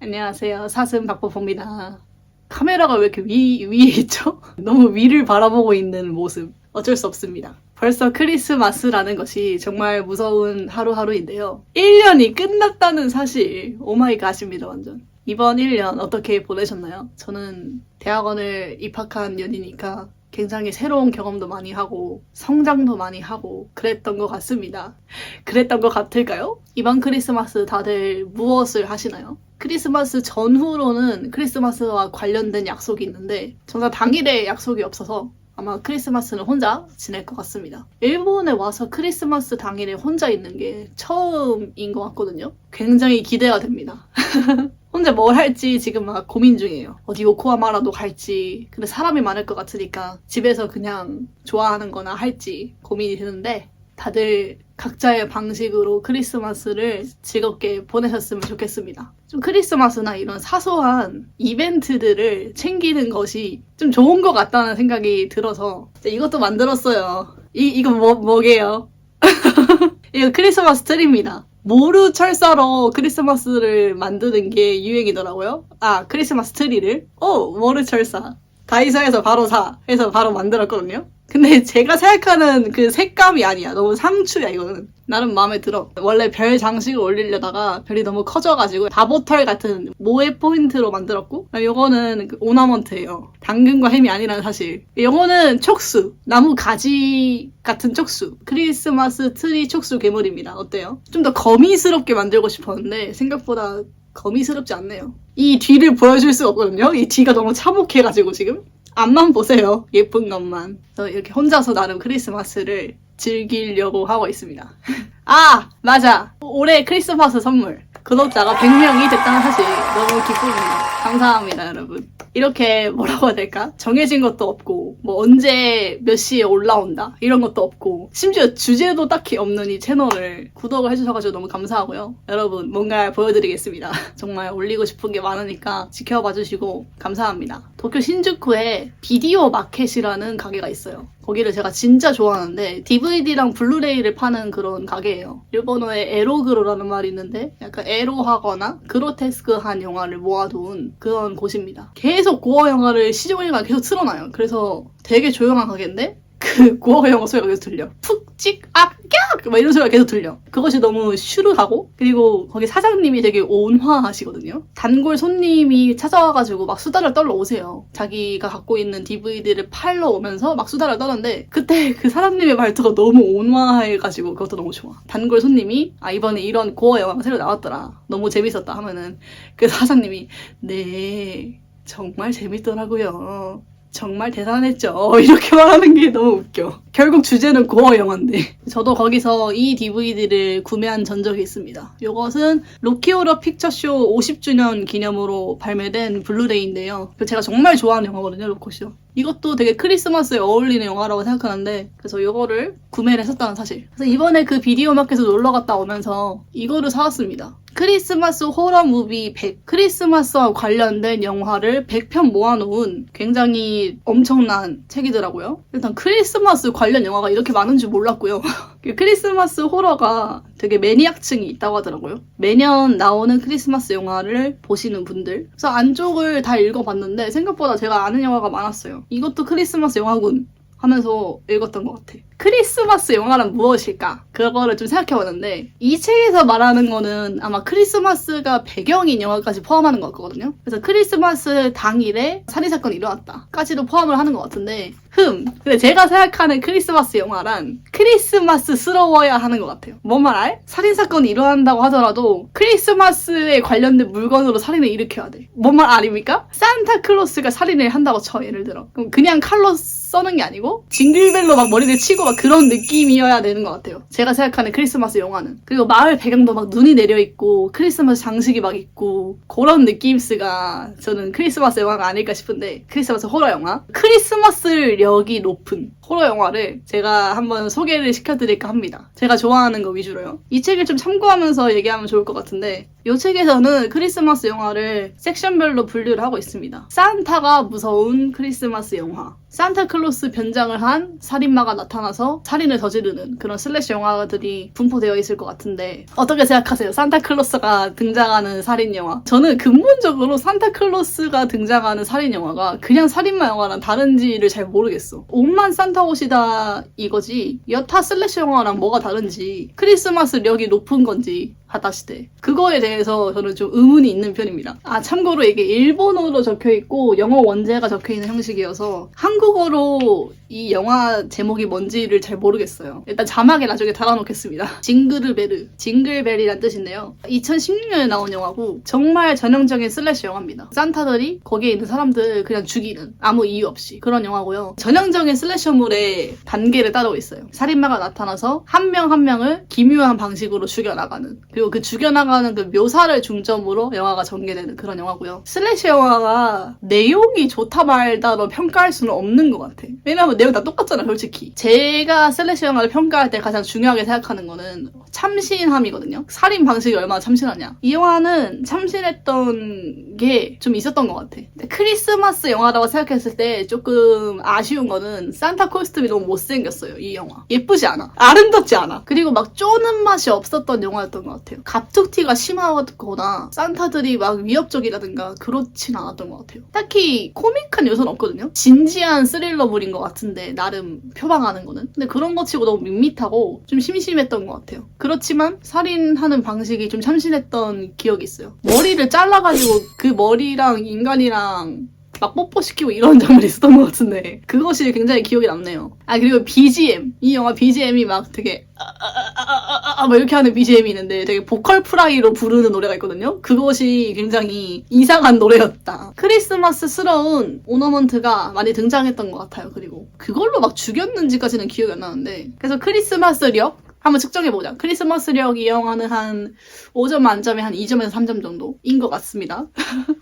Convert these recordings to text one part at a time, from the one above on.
안녕하세요. 사슴 박보포입니다. 카메라가 왜 이렇게 위에 있죠? 너무 위를 바라보고 있는 모습. 어쩔 수 없습니다. 벌써 크리스마스라는 것이 정말 무서운 하루하루인데요. 1년이 끝났다는 사실. 오마이갓입니다, 완전. 이번 1년 어떻게 보내셨나요? 저는 대학원을 입학한 년이니까 굉장히 새로운 경험도 많이 하고 성장도 많이 하고 그랬던 것 같습니다. 그랬던 것 같을까요? 이번 크리스마스 다들 무엇을 하시나요? 크리스마스 전후로는 크리스마스와 관련된 약속이 있는데 저는 당일에 약속이 없어서 아마 크리스마스는 혼자 지낼 것 같습니다. 일본에 와서 크리스마스 당일에 혼자 있는 게 처음인 것 같거든요. 굉장히 기대가 됩니다. 혼자 뭘 할지 지금 막 고민 중이에요. 어디 요코하마라도 갈지. 근데 사람이 많을 것 같으니까 집에서 그냥 좋아하는 거나 할지 고민이 드는데 다들 각자의 방식으로 크리스마스를 즐겁게 보내셨으면 좋겠습니다. 좀 크리스마스나 이런 사소한 이벤트들을 챙기는 것이 좀 좋은 것 같다는 생각이 들어서 이것도 만들었어요. 이거 뭐게요? 이거 크리스마스 트리입니다. 모루 철사로 크리스마스를 만드는 게 유행이더라고요. 아, 크리스마스 트리를. 모루 철사. 다이소에서 바로 해서 바로 만들었거든요. 근데 제가 생각하는 그 색감이 아니야. 너무 상추야, 이거는. 나름 마음에 들어. 원래 별 장식을 올리려다가 별이 너무 커져가지고 다보털 같은 모에 포인트로 만들었고 요거는 그 오너먼트예요. 당근과 햄이 아니라는 사실. 요거는 촉수. 나무 가지 같은 촉수. 크리스마스 트리 촉수 괴물입니다. 어때요? 좀 더 거미스럽게 만들고 싶었는데 생각보다 거미스럽지 않네요. 이 뒤를 보여줄 수가 없거든요. 이 뒤가 너무 참혹해가지고 지금. 앞만 보세요. 예쁜 것만. 그래서 이렇게 혼자서 나름 크리스마스를 즐기려고 하고 있습니다. 아! 맞아! 올해 크리스마스 선물. 구독자가 100명이 됐다는 사실 너무 기쁩니다. 감사합니다, 여러분. 이렇게 뭐라고 해야 될까? 정해진 것도 없고 뭐 언제 몇 시에 올라온다 이런 것도 없고 심지어 주제도 딱히 없는 이 채널을 구독을 해주셔가지고 너무 감사하고요. 여러분 뭔가 보여드리겠습니다. 정말 올리고 싶은 게 많으니까 지켜봐 주시고 감사합니다. 도쿄 신주쿠에 비디오 마켓이라는 가게가 있어요. 거기를 제가 진짜 좋아하는데 DVD랑 블루레이를 파는 그런 가게예요. 일본어에 에로그로라는 말이 있는데 약간 에로하거나 그로테스크한 영화를 모아둔 그런 곳입니다. 계속 고어 영화를 시종일관 계속 틀어놔요. 그래서 되게 조용한 가게인데 그 고어 영화 소리가 계속 들려. 푹, 찍, 악, 깍! 막 이런 소리가 계속 들려. 그것이 너무 슈르하고 그리고 거기 사장님이 되게 온화하시거든요. 단골 손님이 찾아와가지고 막 수다를 떨러 오세요. 자기가 갖고 있는 DVD를 팔러 오면서 막 수다를 떠는데 그때 그 사장님의 말투가 너무 온화해가지고 그것도 너무 좋아. 단골 손님이 이번에 이런 고어 영화가 새로 나왔더라. 너무 재밌었다 하면은 그 사장님이 네 정말 재밌더라고요. 정말 대단했죠. 이렇게 말하는 게 너무 웃겨. 결국 주제는 고어 영화인데. 저도 거기서 이 DVD를 구매한 전적이 있습니다. 이것은 로키 호러 픽처쇼 50주년 기념으로 발매된 블루레이인데요. 제가 정말 좋아하는 영화거든요, 로코쇼. 이것도 되게 크리스마스에 어울리는 영화라고 생각하는데 그래서 이거를 구매를 했었다는 사실. 그래서 이번에 그 비디오 마켓에 놀러 갔다 오면서 이거를 사왔습니다. 크리스마스 호러 무비 100. 크리스마스와 관련된 영화를 100편 모아놓은 굉장히 엄청난 책이더라고요. 일단 크리스마스 관련 영화가 이렇게 많은 줄 몰랐고요. 크리스마스 호러가 되게 매니악층이 있다고 하더라고요. 매년 나오는 크리스마스 영화를 보시는 분들. 그래서 안쪽을 다 읽어봤는데 생각보다 제가 아는 영화가 많았어요. 이것도 크리스마스 영화군 하면서 읽었던 것 같아. 크리스마스 영화란 무엇일까? 그거를 좀 생각해봤는데 이 책에서 말하는 거는 아마 크리스마스가 배경인 영화까지 포함하는 것 같거든요. 그래서 크리스마스 당일에 살인사건이 일어났다 까지도 포함을 하는 것 같은데 근데 제가 생각하는 크리스마스 영화란 크리스마스스러워야 하는 것 같아요. 뭔 말 알? 살인사건이 일어난다고 하더라도 크리스마스에 관련된 물건으로 살인을 일으켜야 돼. 뭔 말 아닙니까? 산타클로스가 살인을 한다고 쳐, 예를 들어. 그럼 그냥 칼로 써는 게 아니고 징글벨로 막 머리를 치고 막 그런 느낌이어야 되는 것 같아요. 제가 생각하는 크리스마스 영화는. 그리고 마을 배경도 막 눈이 내려있고 크리스마스 장식이 막 있고 그런 느낌스가 저는 크리스마스 영화가 아닐까 싶은데 크리스마스 호러 영화? 크리스마스력이 높은 호러 영화를 제가 한번 소개를 시켜드릴까 합니다. 제가 좋아하는 거 위주로요. 이 책을 좀 참고하면서 얘기하면 좋을 것 같은데 이 책에서는 크리스마스 영화를 섹션별로 분류를 하고 있습니다. 산타가 무서운 크리스마스 영화, 산타클로스 변장을 한 살인마가 나타나서 살인을 저지르는 그런 슬래시 영화들이 분포되어 있을 것 같은데 어떻게 생각하세요? 산타클로스가 등장하는 살인 영화. 저는 근본적으로 산타클로스가 등장하는 살인 영화가 그냥 살인마 영화랑 다른지를 잘 모르겠어. 옷만 산타 옷이다 이거지 여타 슬래시 영화랑 뭐가 다른지 크리스마스력이 높은 건지 하다시대. 그거에 대해서 저는 좀 의문이 있는 편입니다. 아, 참고로 이게 일본어로 적혀있고 영어 원제가 적혀있는 형식이어서 한국어로 이 영화 제목이 뭔지를 잘 모르겠어요. 일단 자막에 나중에 달아놓겠습니다. 징글벨, 징글벨이란 뜻인데요. 2016년에 나온 영화고 정말 전형적인 슬래시 영화입니다. 산타들이 거기에 있는 사람들 그냥 죽이는 아무 이유 없이 그런 영화고요. 전형적인 슬래셔물의 단계를 따르고 있어요. 살인마가 나타나서 한 명 한 명을 기묘한 방식으로 죽여나가는 그리고 그 죽여나가는 그 묘사를 중점으로 영화가 전개되는 그런 영화고요. 슬래시 영화가 내용이 좋다 말다로 평가할 수는 없는 것 같아. 왜냐면 내용 다 똑같잖아, 솔직히. 제가 슬래시 영화를 평가할 때 가장 중요하게 생각하는 거는 참신함이거든요. 살인 방식이 얼마나 참신하냐. 이 영화는 참신했던 게 좀 있었던 것 같아. 근데 크리스마스 영화라고 생각했을 때 조금 아쉬운 거는 산타 코스튬이 너무 못생겼어요, 이 영화. 예쁘지 않아. 아름답지 않아. 그리고 막 쪼는 맛이 없었던 영화였던 것 같아요. 갑툭튀가 심하거나 산타들이 막 위협적이라든가 그렇진 않았던 것 같아요. 딱히 코믹한 요소는 없거든요. 진지한 스릴러물인 것 같은데 나름 표방하는 거는. 근데 그런 거 치고 너무 밋밋하고 좀 심심했던 것 같아요. 그렇지만 살인하는 방식이 좀 참신했던 기억이 있어요. 머리를 잘라가지고 그 머리랑 인간이랑 막 뽀뽀시키고 이런 장면이 있었던 것 같은데 그것이 굉장히 기억에 남네요. 아, 그리고 BGM. 이 영화 BGM이 막 되게 막 이렇게 하는 BGM이 있는데 되게 보컬 프라이로 부르는 노래가 있거든요. 그것이 굉장히 이상한 노래였다. 크리스마스스러운 오너먼트가 많이 등장했던 것 같아요. 그리고 그걸로 막 죽였는지까지는 기억이 안 나는데 그래서 크리스마스력 한번 측정해보자. 크리스마스력 이 영화는 한 5점 만점에 한 2점에서 3점 정도인 것 같습니다.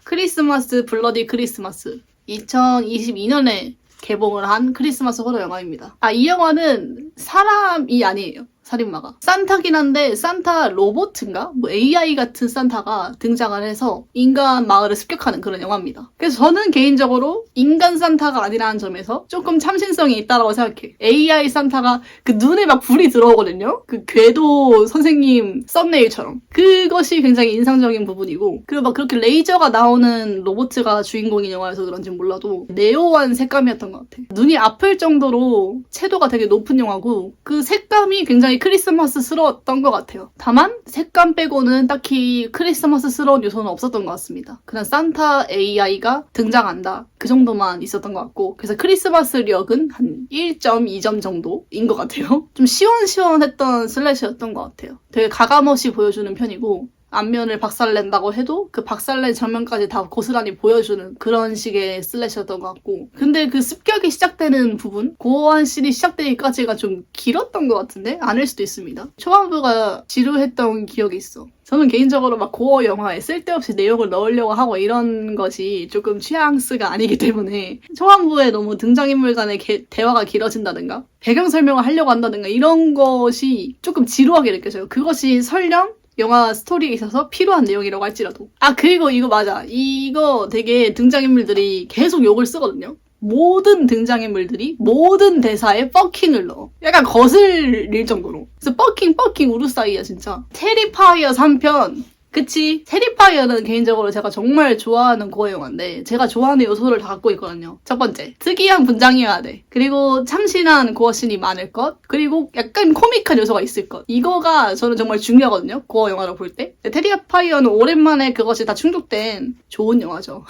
크리스마스 블러디 크리스마스 2022년에 개봉을 한 크리스마스 호러 영화입니다. 아, 이 영화는 사람이 아니에요. 살인마가. 산타긴 한데 산타 로봇인가? 뭐 AI 같은 산타가 등장을 해서 인간 마을을 습격하는 그런 영화입니다. 그래서 저는 개인적으로 인간 산타가 아니라는 점에서 조금 참신성이 있다고 생각해. AI 산타가 그 눈에 막 불이 들어오거든요? 그 궤도 선생님 썸네일처럼. 그것이 굉장히 인상적인 부분이고 그리고 막 그렇게 레이저가 나오는 로봇가 주인공인 영화여서 그런지 몰라도 네오한 색감이었던 것 같아. 눈이 아플 정도로 채도가 되게 높은 영화고 그 색감이 굉장히 크리스마스스러웠던 것 같아요. 다만 색감 빼고는 딱히 크리스마스스러운 요소는 없었던 것 같습니다. 그냥 산타 AI가 등장한다. 그 정도만 있었던 것 같고 그래서 크리스마스력은 한 1.2점 정도인 것 같아요. 좀 시원시원했던 슬래시였던 것 같아요. 되게 가감없이 보여주는 편이고 안면을 박살낸다고 해도 그 박살낸 장면까지 다 고스란히 보여주는 그런 식의 슬래시였던 것 같고 근데 그 습격이 시작되는 부분 고어한 씬이 시작되기까지가 좀 길었던 것 같은데 아닐 수도 있습니다. 초반부가 지루했던 기억이 있어. 저는 개인적으로 막 고어 영화에 쓸데없이 내용을 넣으려고 하고 이런 것이 조금 취향스가 아니기 때문에 초반부에 너무 등장인물 간의 대화가 길어진다든가 배경 설명을 하려고 한다든가 이런 것이 조금 지루하게 느껴져요. 그것이 설령 영화 스토리에 있어서 필요한 내용이라고 할지라도. 아, 그리고 이거 맞아. 이거 되게 등장인물들이 계속 욕을 쓰거든요. 모든 등장인물들이 모든 대사에 뻑킹을 넣어. 약간 거슬릴 정도로. 그래서 뻑킹 우루사이야 진짜. 테리파이어 3편 그치? 테리파이어는 개인적으로 제가 정말 좋아하는 고어 영화인데 제가 좋아하는 요소를 다 갖고 있거든요. 첫 번째, 특이한 분장이어야 돼. 그리고 참신한 고어씬이 많을 것. 그리고 약간 코믹한 요소가 있을 것. 이거가 저는 정말 중요하거든요. 고어 영화를 볼 때. 테리파이어는 오랜만에 그것이 다 충족된 좋은 영화죠.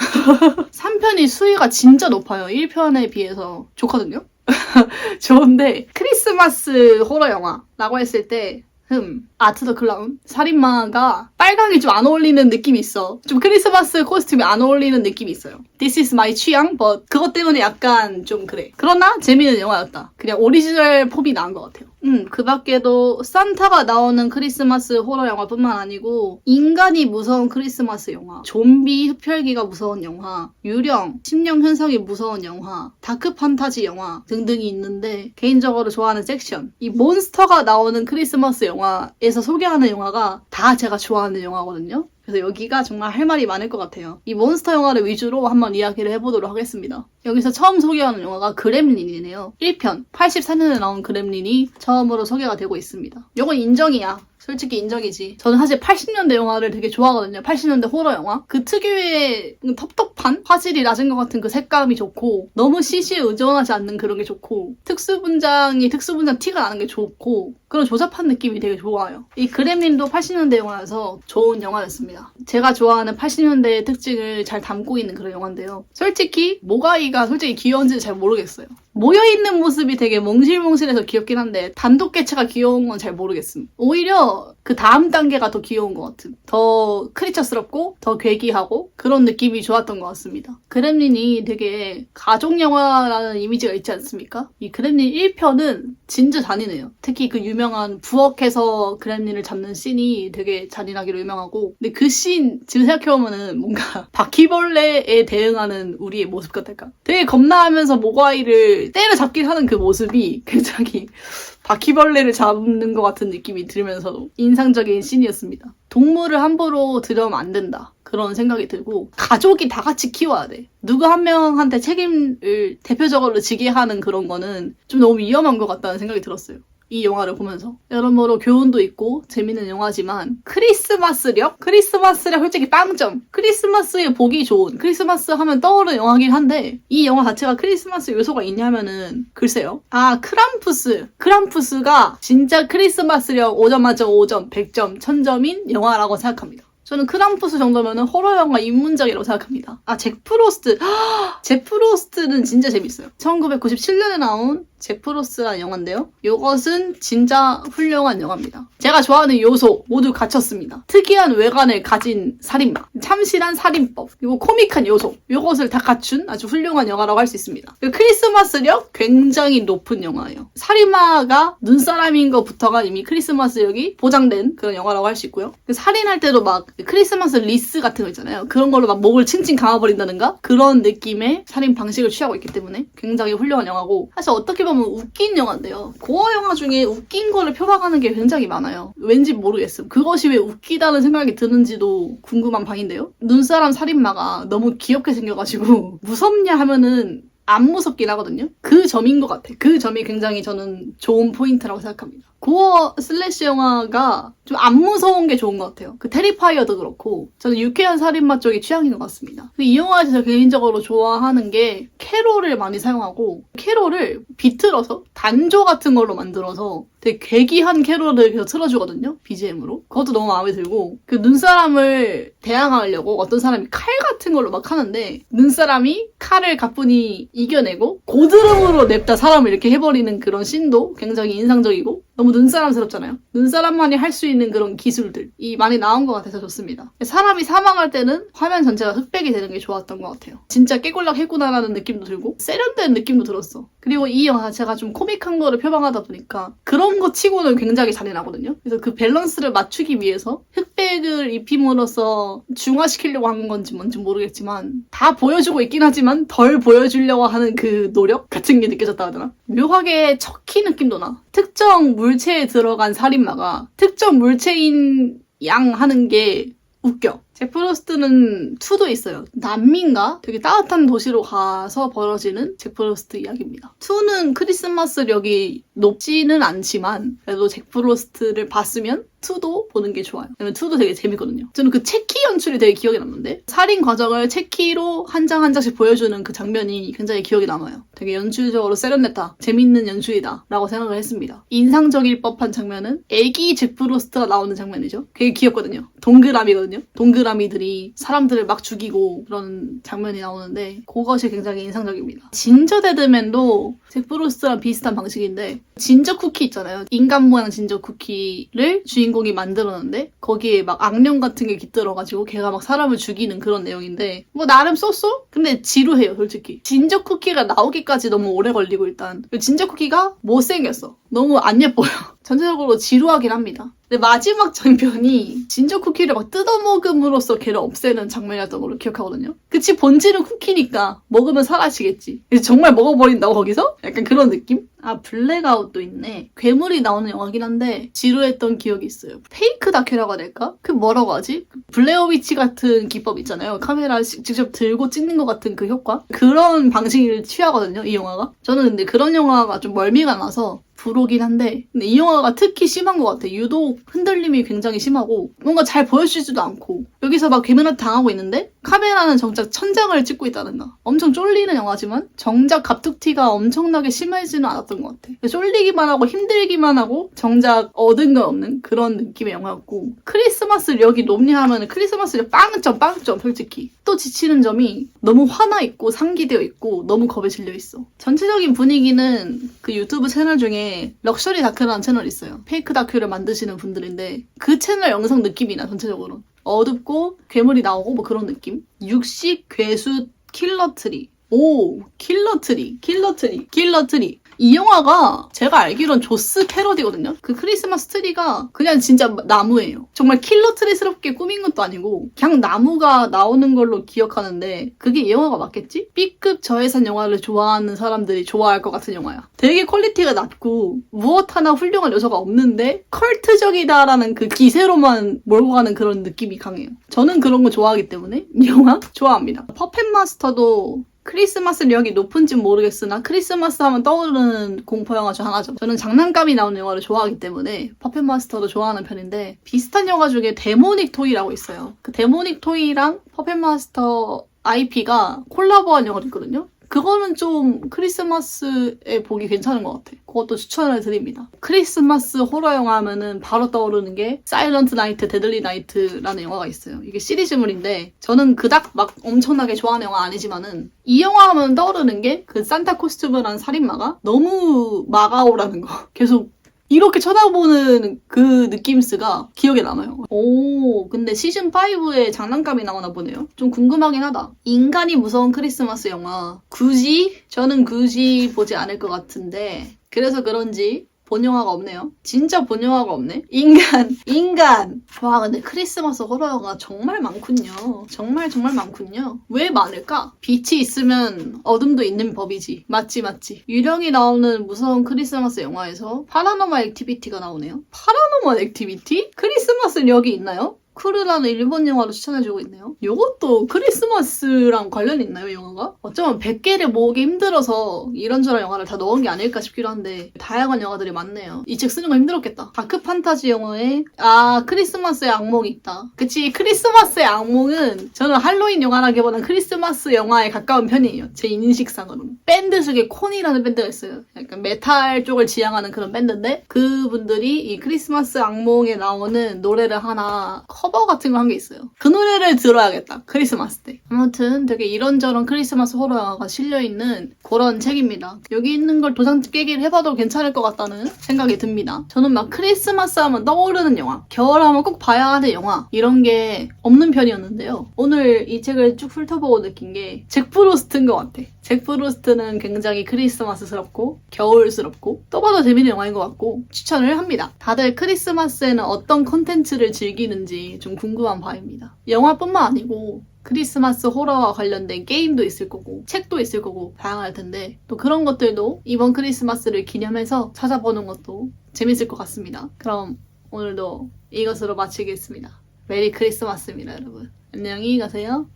3편이 수위가 진짜 높아요. 1편에 비해서 좋거든요. 좋은데 크리스마스 호러 영화라고 했을 때 아트 더 클라운? 살인마가 빨강이 좀 안 어울리는 느낌이 있어. 좀 크리스마스 코스튬이 안 어울리는 느낌이 있어요. This is my 취향? but 그것 때문에 약간 좀 그래. 그러나 재미있는 영화였다. 그냥 오리지널 폼이 나은 것 같아요. 그 밖에도 산타가 나오는 크리스마스 호러 영화뿐만 아니고 인간이 무서운 크리스마스 영화, 좀비 흡혈귀가 무서운 영화, 유령, 심령 현상이 무서운 영화, 다크 판타지 영화 등등이 있는데 개인적으로 좋아하는 섹션, 이 몬스터가 나오는 크리스마스 영화에서 소개하는 영화가 다 제가 좋아하는 영화거든요. 그래서 여기가 정말 할 말이 많을 것 같아요. 이 몬스터 영화를 위주로 한번 이야기를 해보도록 하겠습니다. 여기서 처음 소개하는 영화가 그렘린이네요. 1편, 84년에 나온 그렘린이 처음으로 소개가 되고 있습니다. 이건 인정이야. 솔직히 인정이지. 저는 사실 80년대 영화를 되게 좋아하거든요. 80년대 호러 영화. 그 특유의 텁텁한 화질이 낮은 것 같은 그 색감이 좋고 너무 CG에 의존하지 않는 그런 게 좋고 특수분장 티가 나는 게 좋고 그런 조잡한 느낌이 되게 좋아요. 이 그렘린도 80년대 영화여서 좋은 영화였습니다. 제가 좋아하는 80년대의 특징을 잘 담고 있는 그런 영화인데요. 솔직히 모가이가 솔직히 귀여운지 잘 모르겠어요. 모여있는 모습이 되게 몽실몽실해서 귀엽긴 한데 단독 개체가 귀여운 건 잘 모르겠음. 오히려 그 다음 단계가 더 귀여운 것 같은. 더 크리처스럽고 더 괴기하고 그런 느낌이 좋았던 것 같습니다. 그렘린이 되게 가족 영화라는 이미지가 있지 않습니까? 이 그렘린 1편은 진짜 잔인해요. 특히 그 유명한 부엌에서 그렘린을 잡는 씬이 되게 잔인하기로 유명하고 근데 그 씬 지금 생각해보면은 뭔가 바퀴벌레에 대응하는 우리의 모습 같달까? 되게 겁나하면서 모가이를 때려잡긴 하는 그 모습이 굉장히 바퀴벌레를 잡는 것 같은 느낌이 들면서도 인상적인 씬이었습니다. 동물을 함부로 들여오면 안 된다. 그런 생각이 들고 가족이 다 같이 키워야 돼. 누구 한 명한테 책임을 대표적으로 지게 하는 그런 거는 좀 너무 위험한 것 같다는 생각이 들었어요. 이 영화를 보면서 여러모로 교훈도 있고 재밌는 영화지만 크리스마스력 솔직히 빵점. 크리스마스에 보기 좋은 크리스마스 하면 떠오르는 영화긴 한데 이 영화 자체가 크리스마스 요소가 있냐면은 글쎄요. 크람푸스가 진짜 크리스마스력 5점 만점 5점 100점 1000점인 영화라고 생각합니다. 저는 크람푸스 정도면은 호러 영화 입문작이라고 생각합니다. 잭 프로스트. 잭 프로스트는 진짜 재밌어요. 1997년에 나온 잭 프로스트라는 영화인데요. 이것은 진짜 훌륭한 영화입니다. 제가 좋아하는 요소 모두 갖췄습니다. 특이한 외관을 가진 살인마, 참신한 살인법, 그리고 코믹한 요소 이것을 다 갖춘 아주 훌륭한 영화라고 할 수 있습니다. 크리스마스력 굉장히 높은 영화예요. 살인마가 눈사람인 것부터가 이미 크리스마스력이 보장된 그런 영화라고 할 수 있고요. 살인할 때도 막 크리스마스 리스 같은 거 있잖아요. 그런 걸로 막 목을 칭칭 감아버린다든가 그런 느낌의 살인 방식을 취하고 있기 때문에 굉장히 훌륭한 영화고 사실 어떻게 보면 웃긴 영화인데요. 고어 영화 중에 웃긴 거를 표방하는 게 굉장히 많아요. 왠지 모르겠음. 그것이 왜 웃기다는 생각이 드는지도 궁금한 바인데요. 눈사람 살인마가 너무 귀엽게 생겨가지고 무섭냐 하면은 안 무섭긴 하거든요. 그 점인 것 같아. 그 점이 굉장히 저는 좋은 포인트라고 생각합니다. 고어 슬래시 영화가 좀 안 무서운 게 좋은 것 같아요. 그 테리파이어도 그렇고 저는 유쾌한 살인마 쪽이 취향인 것 같습니다. 이 영화에서 제가 개인적으로 좋아하는 게 캐롤을 많이 사용하고 캐롤을 비틀어서 단조 같은 걸로 만들어서 되게 괴기한 캐롤을 계속 틀어주거든요. BGM으로. 그것도 너무 마음에 들고 그 눈사람을 대항하려고 어떤 사람이 칼 같은 걸로 막 하는데 눈사람이 칼을 가뿐히 이겨내고 고드름으로 냅다 사람을 이렇게 해버리는 그런 씬도 굉장히 인상적이고 너무 눈사람스럽잖아요. 눈사람만이 할 수 있는 그런 기술들이 많이 나온 것 같아서 좋습니다. 사람이 사망할 때는 화면 전체가 흑백이 되는 게 좋았던 것 같아요. 진짜 깨골락 했구나라는 느낌도 들고 세련된 느낌도 들었어. 그리고 이 영화 자체가 좀 코믹한 거를 표방하다 보니까 그런 거 치고는 굉장히 잔인하거든요. 그래서 그 밸런스를 맞추기 위해서 흑백을 입힘으로써 중화시키려고 한 건지 뭔지 모르겠지만 다 보여주고 있긴 하지만 덜 보여주려고 하는 그 노력 같은 게 느껴졌다 하더라. 묘하게 척키 느낌도 나. 특정 물체에 들어간 살인마가 특정 물체인 양 하는 게 웃겨. 잭 프로스트는 2도 있어요. 남미인가? 되게 따뜻한 도시로 가서 벌어지는 잭 프로스트 이야기입니다. 2는 크리스마스력이 높지는 않지만 그래도 잭 프로스트를 봤으면 2도 보는 게 좋아요. 왜냐면 2도 되게 재밌거든요. 저는 그 체키 연출이 되게 기억에 남는데 살인 과정을 체키로 한 장 한 장씩 보여주는 그 장면이 굉장히 기억에 남아요. 되게 연출적으로 세련됐다. 재밌는 연출이다. 라고 생각을 했습니다. 인상적일 법한 장면은 애기 잭 프로스트가 나오는 장면이죠. 되게 귀엽거든요. 동그라미거든요. 동그라미들이 사람들을 막 죽이고 그런 장면이 나오는데 그것이 굉장히 인상적입니다. 진저 데드맨도 잭 프로스트랑 비슷한 방식인데 진저 쿠키 있잖아요. 인간 모양 진저 쿠키를 주인공이 만들었는데 거기에 막 악령 같은 게 깃들어가지고 걔가 막 사람을 죽이는 그런 내용인데 뭐 나름 쏘쏘? 근데 지루해요 솔직히. 진저 쿠키가 나오기까지 너무 오래 걸리고 일단 진저 쿠키가 못생겼어. 너무 안 예뻐요. 전체적으로 지루하긴 합니다. 근데 마지막 장면이 진저 쿠키를 막 뜯어먹음으로써 걔를 없애는 장면이었던 걸로 기억하거든요. 그치, 본질은 쿠키니까 먹으면 사라지겠지. 그래서 정말 먹어버린다고 거기서? 약간 그런 느낌? 아, 블랙아웃도 있네. 괴물이 나오는 영화긴 한데 지루했던 기억이 있어요. 페이크 다큐라고 해야 될까? 그 뭐라고 하지? 블레어 위치 같은 기법 있잖아요. 카메라 직접 들고 찍는 것 같은 그 효과? 그런 방식을 취하거든요, 이 영화가. 저는 근데 그런 영화가 좀 멀미가 나서 불오긴 한데, 근데 이 영화가 특히 심한 것 같아. 유독 흔들림이 굉장히 심하고 뭔가 잘 보여주지도 않고 여기서 막 괴물한테 당하고 있는데 카메라는 정작 천장을 찍고 있다든가. 엄청 쫄리는 영화지만 정작 갑툭튀가 엄청나게 심해지는 않았던 것 같아. 쫄리기만 하고 힘들기만 하고 정작 얻은 건 없는 그런 느낌의 영화였고, 크리스마스를 여기 논리하면 크리스마스를 빵점 솔직히. 또 지치는 점이 너무 화나 있고 상기되어 있고 너무 겁에 질려 있어. 전체적인 분위기는 그 유튜브 채널 중에 럭셔리 다큐라는 채널이 있어요. 페이크 다큐를 만드시는 분들인데 그 채널 영상 느낌이 나. 전체적으로 어둡고 괴물이 나오고 뭐 그런 느낌. 육식 괴수 킬러트리. 오, 킬러트리. 이 영화가 제가 알기론 조스 패러디거든요. 그 크리스마스 트리가 그냥 진짜 나무예요. 정말 킬러트리스럽게 꾸민 것도 아니고 그냥 나무가 나오는 걸로 기억하는데 그게 이 영화가 맞겠지? B급 저예산 영화를 좋아하는 사람들이 좋아할 것 같은 영화야. 되게 퀄리티가 낮고 무엇 하나 훌륭한 요소가 없는데 컬트적이다라는 그 기세로만 몰고 가는 그런 느낌이 강해요. 저는 그런 거 좋아하기 때문에 이 영화 좋아합니다. 퍼펫마스터도 크리스마스를 여기 높은지 모르겠으나 크리스마스 하면 떠오르는 공포 영화 중 하나죠. 저는 장난감이 나오는 영화를 좋아하기 때문에 퍼펫마스터도 좋아하는 편인데, 비슷한 영화 중에 데모닉 토이라고 있어요. 그 데모닉 토이랑 퍼펫마스터 IP가 콜라보한 영화도 있거든요. 그거는 좀 크리스마스에 보기 괜찮은 것 같아. 그것도 추천을 드립니다. 크리스마스 호러 영화 하면은 바로 떠오르는 게 사일런트 나이트, 데들리 나이트라는 영화가 있어요. 이게 시리즈물인데 저는 그닥 막 엄청나게 좋아하는 영화 아니지만은 이 영화 하면 떠오르는 게 그 산타 코스튬을 한 살인마가 너무 마가오라는 거. 계속 이렇게 쳐다보는 그 느낌스가 기억에 남아요. 오, 근데 시즌5에 장난감이 나오나 보네요. 좀 궁금하긴 하다. 인간이 무서운 크리스마스 영화. 저는 굳이 보지 않을 것 같은데, 그래서 그런지 본 영화가 없네요. 진짜 본 영화가 없네. 인간. 와, 근데 크리스마스 호러 영화 정말 많군요. 정말 많군요. 왜 많을까? 빛이 있으면 어둠도 있는 법이지. 맞지. 유령이 나오는 무서운 크리스마스 영화에서 파라노멀 액티비티가 나오네요. 파라노멀 액티비티? 크리스마스는 여기 있나요? 크루라는 일본 영화로 추천해주고 있네요. 이것도 크리스마스랑 관련이 있나요, 이 영화가? 어쩌면 100개를 모으기 힘들어서 이런저런 영화를 다 넣은 게 아닐까 싶기도 한데 다양한 영화들이 많네요. 이 책 쓰는 거 힘들었겠다. 다크 판타지 영화에 크리스마스의 악몽이 있다. 그치, 크리스마스의 악몽은 저는 할로윈 영화라기보다는 크리스마스 영화에 가까운 편이에요. 제 인식상으로는. 밴드 중에 콘이라는 밴드가 있어요. 약간 메탈 쪽을 지향하는 그런 밴드인데 그분들이 이 크리스마스 악몽에 나오는 노래를 하나 커버 같은 거 한 게 있어요. 그 노래를 들어야겠다. 크리스마스 때. 아무튼 되게 이런저런 크리스마스 호러 영화가 실려있는 그런 책입니다. 여기 있는 걸 도장 깨기를 해봐도 괜찮을 것 같다는 생각이 듭니다. 저는 막 크리스마스 하면 떠오르는 영화, 겨울 하면 꼭 봐야 하는 영화 이런 게 없는 편이었는데요. 오늘 이 책을 쭉 훑어보고 느낀 게 잭 프로스트인 것 같아. 잭 프로스트는 굉장히 크리스마스스럽고 겨울스럽고 또 봐도 재밌는 영화인 것 같고 추천을 합니다. 다들 크리스마스에는 어떤 콘텐츠를 즐기는지 좀 궁금한 바입니다. 영화뿐만 아니고 크리스마스 호러와 관련된 게임도 있을 거고 책도 있을 거고 다양할 텐데 또 그런 것들도 이번 크리스마스를 기념해서 찾아보는 것도 재밌을 것 같습니다. 그럼 오늘도 이것으로 마치겠습니다. 메리 크리스마스입니다, 여러분. 안녕히 가세요.